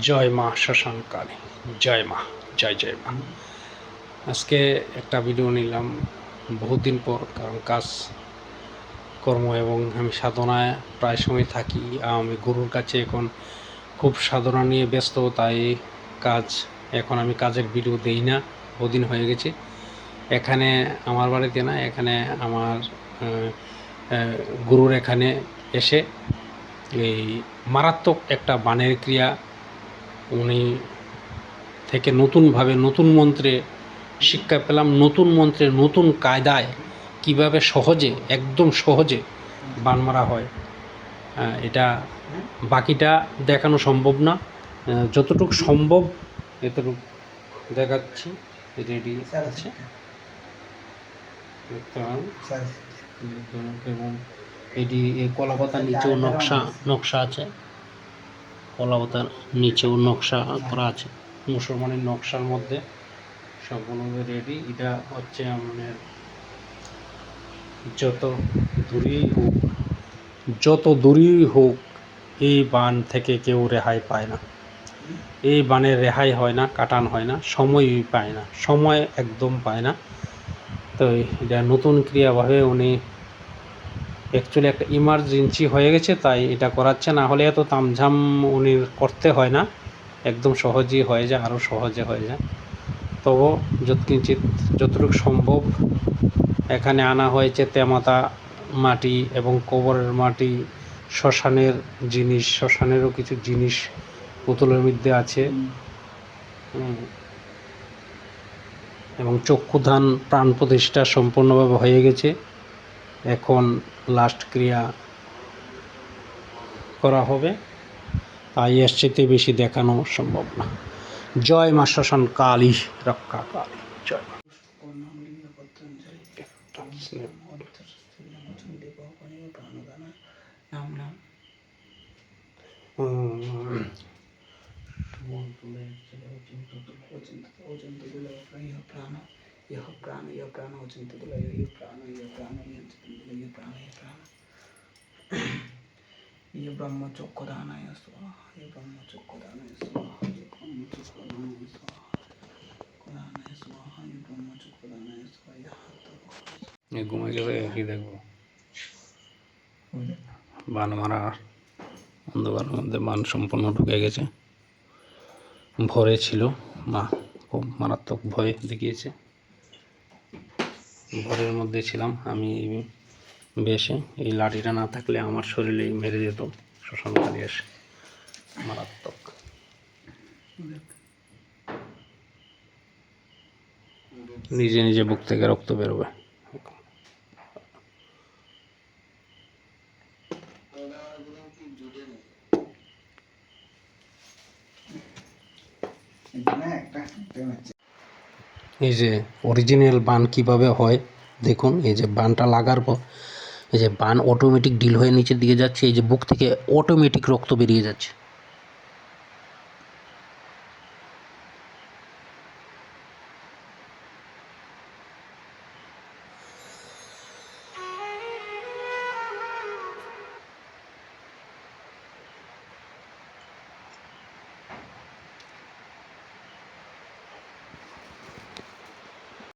জয় মা শ্মশানকালী, জয় মা, জয় জয় মা। আজকে একটা ভিডিও নিলাম বহুদিন পর, কারণ কাজ কর্ম এবং আমি সাধনায় প্রায় সময় থাকি। আমি গুরুর কাছে এখন খুব সাধনা নিয়ে ব্যস্ত, তাই এখন আমি কাজের ভিডিও দেই না, বহুদিন হয়ে গেছে। এখানে আমার বাড়িতে না, এখানে আমার গুরুর এখানে এসে এই মারাত্মক একটা বানের ক্রিয়া উনি থেকে নতুনভাবে নতুন মন্ত্রে শিক্ষা পেলাম, নতুন মন্ত্রে নতুন কায়দায় কিভাবে সহজে, একদম সহজে বান মারা হয়। এটা বাকিটা দেখানো সম্ভব না, যতটুকু সম্ভব এতটুকু দেখাচ্ছি। রেডি আছে এবং এটি এই কলাপাতার নিচেও নকশা আছে, কলাপাতার নিচেও নকশা করা আছে। মুসলমানের নকশার মধ্যে সম্পূর্ণ রেডি। এটা হচ্ছে আমাদের যত দূরেই হোক এই বান থেকে কেউ রেহাই পায় না। এই বানের রেহাই হয় না, কাটান হয় না, সময়ই পায় না, সময় একদম পায় না। তো এটা নতুন ক্রিয়াভাবে উনি অ্যাকচুয়ালি একটা ইমার্জেন্সি হয়ে গেছে, তাই এটা করাচ্ছে। না হলে এত তামঝাম উনি করতে হয় না, একদম সহজেই হয়ে যায়, আরও সহজে হয়ে যায়। তবু যতটুকু সম্ভব এখানে আনা হয়েছে তেমাতা মাটি এবং কবরের মাটি, শ্মশানের জিনিস, শ্মশানেরও কিছু জিনিস বোতলের মধ্যে আছে, এবং চক্ষুদান প্রাণ প্রতিষ্ঠা সম্পূর্ণভাবে হয়ে গেছে। এখন লাস্ট ক্রিয়া করা হবে, তাই এর চেয়ে বেশি দেখানো সম্ভব না। জয় মা শ্মশানকালী, রক্ষা কালী, জয় মা। ये ब्रह्मचक्षुदानाय स्वाहा, ये ब्रह्मचक्षुदानाय स्वाहा, ये ब्रह्मचक्षुदानाय स्वाहा, ये ब्रह्मचक्षुदानाय स्वाहा। ये घुमा गেলে কি দেখবো, বান মারা অন্ধকারের মধ্যে বান সম্পূর্ণ ঢুকে গেছে। ভরে ছিল, মা খুব মারাত্মক ভয় দেখিয়েছে। ভরের মধ্যে ছিলাম আমি বেশে, এই লাঠিটা না থাকলে আমার শরীরেই মেরে যেত শ্মশানকালী এসে, মারাত্মক। নিজে নিজে বুক থেকে রক্ত বেরোবে। এই যে অরিজিনাল বান কিভাবে হয় দেখুন। এই যে বানটা লাগার পর এই যে বান অটোমেটিক ডিল হয়ে নিচের দিকে যাচ্ছে, এই যে বুক থেকে অটোমেটিক রক্ত বেরিয়ে যাচ্ছে।